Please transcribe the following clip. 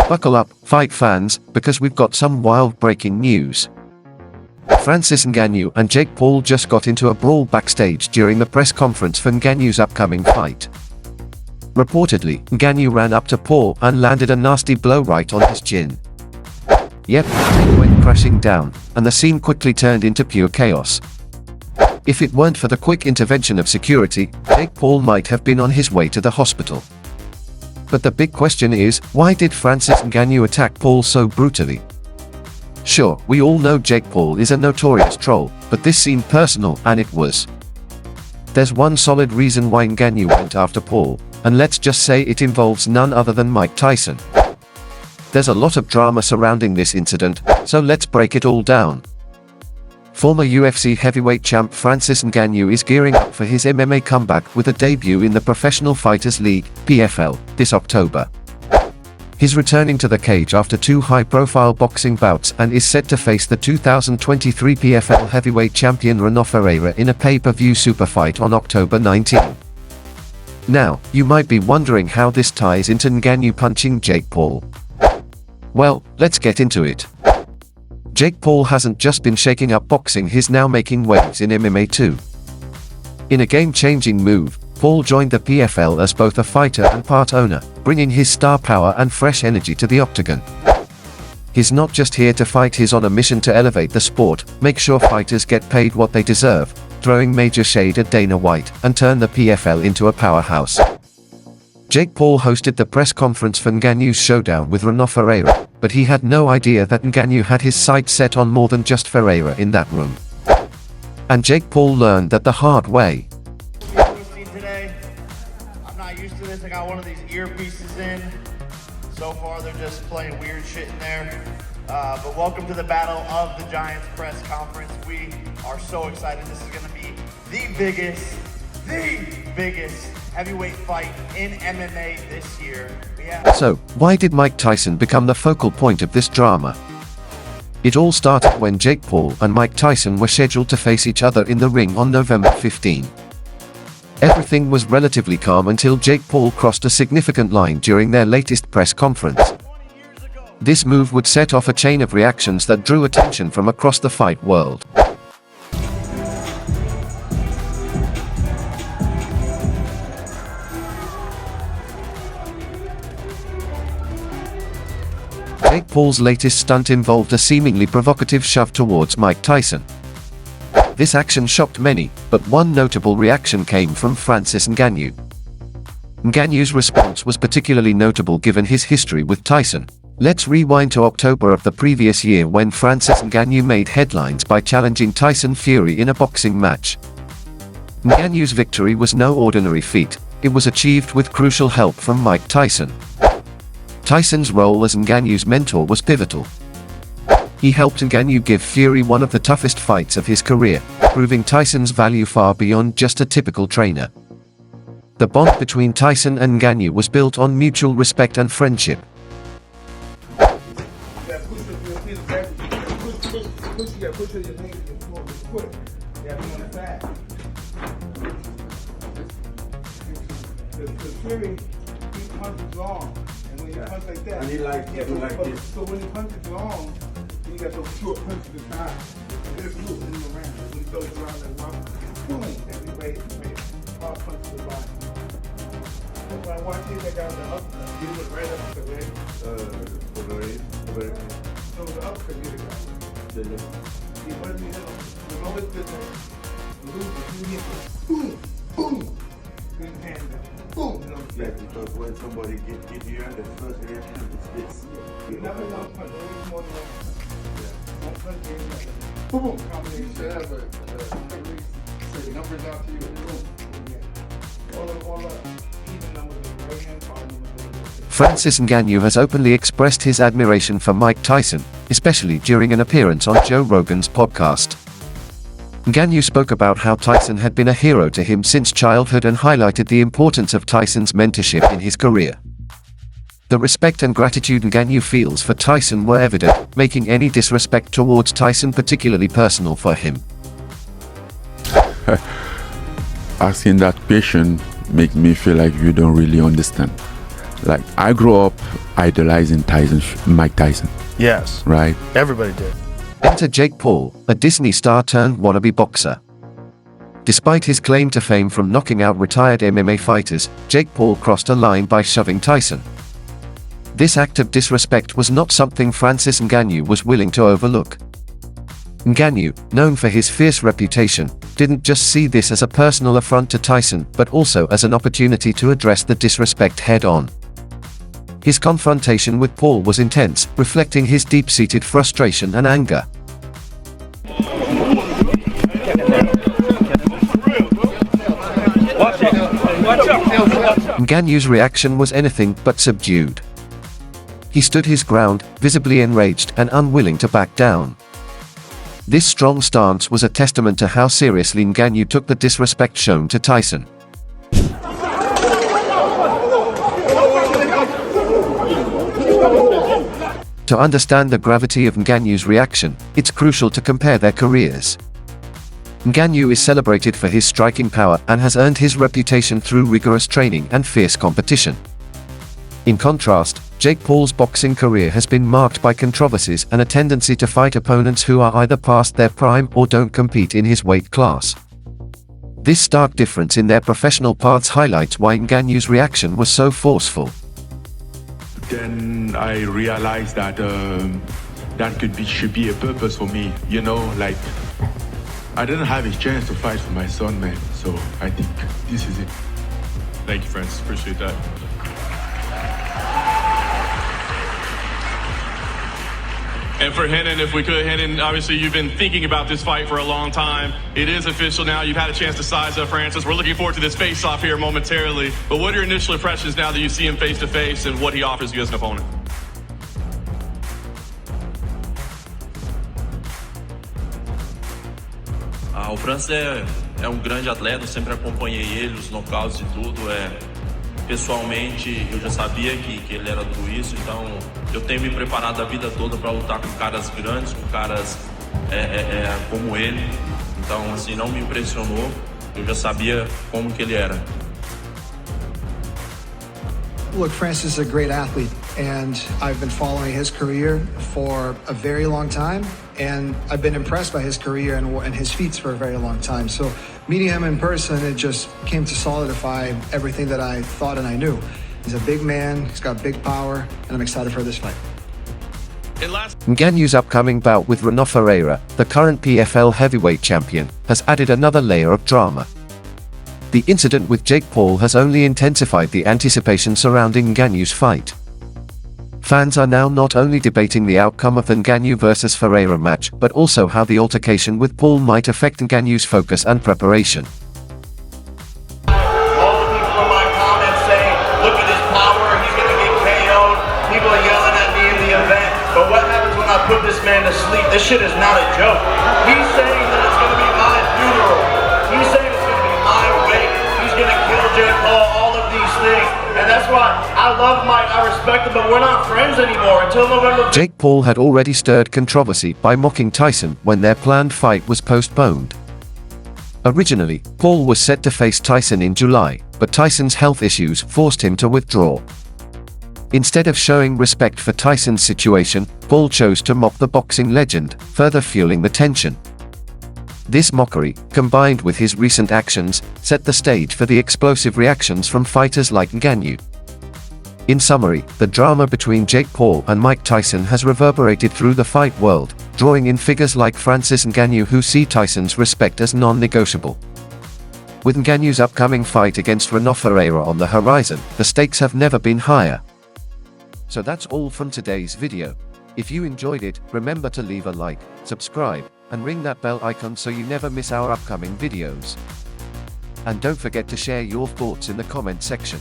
Buckle up, fight fans, because we've got some wild breaking news. Francis Ngannou and Jake Paul just got into a brawl backstage during the press conference for Ngannou's upcoming fight. Reportedly, Ngannou ran up to Paul and landed a nasty blow right on his chin. Yep, it went crashing down, and the scene quickly turned into pure chaos. If it weren't for the quick intervention of security, Jake Paul might have been on his way to the hospital. But the big question is, why did Francis Ngannou attack Paul so brutally? Sure, we all know Jake Paul is a notorious troll, but this seemed personal, and it was. There's one solid reason why Ngannou went after Paul, and let's just say it involves none other than Mike Tyson. There's a lot of drama surrounding this incident, so let's break it all down. Former UFC heavyweight champ Francis Ngannou is gearing up for his MMA comeback with a debut in the Professional Fighters League, PFL, this October. He's returning to the cage after 2 high-profile boxing bouts and is set to face the 2023 PFL heavyweight champion Renan Ferreira in a pay-per-view super fight on October 19. Now, you might be wondering how this ties into Ngannou punching Jake Paul. Well, let's get into it. Jake Paul hasn't just been shaking up boxing, he's now making waves in MMA too. In a game-changing move, Paul joined the PFL as both a fighter and part owner, bringing his star power and fresh energy to the octagon. He's not just here to fight, he's on a mission to elevate the sport, make sure fighters get paid what they deserve, throwing major shade at Dana White, and turn the PFL into a powerhouse. Jake Paul hosted the press conference for Ngannou's showdown with Renan Ferreira, but he had no idea that Ngannou had his sights set on more than just Ferreira in that room. And Jake Paul learned that the hard way. Today, I'm not used to this. I got one of these earpieces in. So far, they're just playing weird shit in there. But welcome to the Battle of the Giants press conference. We are so excited. This is going to be the biggest heavyweight fight in MMA this year. So, why did Mike Tyson become the focal point of this drama? It all started when Jake Paul and Mike Tyson were scheduled to face each other in the ring on November 15. Everything was relatively calm until Jake Paul crossed a significant line during their latest press conference. This move would set off a chain of reactions that drew attention from across the fight world. Jake Paul's latest stunt involved a seemingly provocative shove towards Mike Tyson. This action shocked many, but one notable reaction came from Francis Ngannou. Ngannou's response was particularly notable given his history with Tyson. Let's rewind to October of the previous year when Francis Ngannou made headlines by challenging Tyson Fury in a boxing match. Ngannou's victory was no ordinary feat, it was achieved with crucial help from Mike Tyson. Tyson's role as Ngannou's mentor was pivotal. He helped Ngannou give Fury one of the toughest fights of his career, proving Tyson's value far beyond just a typical trainer. The bond between Tyson and Ngannou was built on mutual respect and friendship. Like that. And he like this. So when he punches long, he got those short punches at the time. And just moving him around. When he goes around that rock, boom, every way, hard punch to the body. So when I watch it, that guy with the uppercut, he was right up to the leg. So the uppercut hit the guy. He wasn't hit him. The moment that the loser, he hit him. Boom, boom. His hand down. Boom. Yeah, because when somebody get here, the first reaction is this. You never one punch, always more than one punch. Yeah. One punch, boom, combination. You should have say numbers out to you in the room. Yeah. All even numbers in the right hand, all numbers. Francis Ngannou has openly expressed his admiration for Mike Tyson, especially during an appearance on Joe Rogan's podcast. Ngannou spoke about how Tyson had been a hero to him since childhood and highlighted the importance of Tyson's mentorship in his career. The respect and gratitude Ngannou feels for Tyson were evident, making any disrespect towards Tyson particularly personal for him. Asking that question make me feel like you don't really understand. Like, I grew up idolizing Mike Tyson, Yes, right? everybody did. Enter Jake Paul, a Disney star turned wannabe boxer. Despite his claim to fame from knocking out retired MMA fighters, Jake Paul crossed a line by shoving Tyson. This act of disrespect was not something Francis Ngannou was willing to overlook. Ngannou, known for his fierce reputation, didn't just see this as a personal affront to Tyson but also as an opportunity to address the disrespect head-on. His confrontation with Paul was intense, reflecting his deep-seated frustration and anger. Ngannou's reaction was anything but subdued. He stood his ground, visibly enraged and unwilling to back down. This strong stance was a testament to how seriously Ngannou took the disrespect shown to Tyson. To understand the gravity of Ngannou's reaction, it's crucial to compare their careers. Ngannou is celebrated for his striking power and has earned his reputation through rigorous training and fierce competition. In contrast, Jake Paul's boxing career has been marked by controversies and a tendency to fight opponents who are either past their prime or don't compete in his weight class. This stark difference in their professional paths highlights why Ngannou's reaction was so forceful. Then I realized that should be a purpose for me, you know, like I didn't have a chance to fight for my son, man, so I think this is it. Thank you, Francis, appreciate that. And for Renan, if we could, Renan, obviously you've been thinking about this fight for a long time. It is official now. You've had a chance to size up Francis. We're looking forward to this face-off here momentarily. But what are your initial impressions now that you see him face-to-face and what he offers you as an opponent? O Francis é grande atleta, eu sempre acompanhei ele, os nocautes e tudo. Pessoalmente, eu já sabia que ele era tudo isso, então eu tenho me preparado a vida toda para lutar com caras grandes, com caras como ele. Então, assim, não me impressionou, eu já sabia como que ele era. Look, Francis is a great athlete, and I've been following his career for a very long time, and I've been impressed by his career and his feats for a very long time. So meeting him in person, it just came to solidify everything that I thought and I knew. He's a big man, he's got big power, and I'm excited for this fight. Ngannou's upcoming bout with Renan Ferreira, the current PFL heavyweight champion, has added another layer of drama. The incident with Jake Paul has only intensified the anticipation surrounding Ngannou's fight. Fans are now not only debating the outcome of the Ngannou vs Ferreira match, but also how the altercation with Paul might affect Ngannou's focus and preparation. All the people in my comments saying, look at his power, he's going to get KO'd. People are yelling at me in the event. But what happens when I put this man to sleep? This shit is not a joke. He's saying that it's going to be my funeral. He's saying it's going to be my wake. He's going to kill Jake Paul, all of these things. And that's why I love Mike, I respect him, but we're not friends anymore until November. Jake Paul had already stirred controversy by mocking Tyson when their planned fight was postponed. Originally, Paul was set to face Tyson in July, but Tyson's health issues forced him to withdraw. Instead of showing respect for Tyson's situation, Paul chose to mock the boxing legend, further fueling the tension. This mockery, combined with his recent actions, set the stage for the explosive reactions from fighters like Ngannou. In summary, the drama between Jake Paul and Mike Tyson has reverberated through the fight world, drawing in figures like Francis Ngannou who see Tyson's respect as non-negotiable. With Ngannou's upcoming fight against Renan Ferreira on the horizon, the stakes have never been higher. So that's all from today's video. If you enjoyed it, remember to leave a like, subscribe, and ring that bell icon so you never miss our upcoming videos. And don't forget to share your thoughts in the comment section.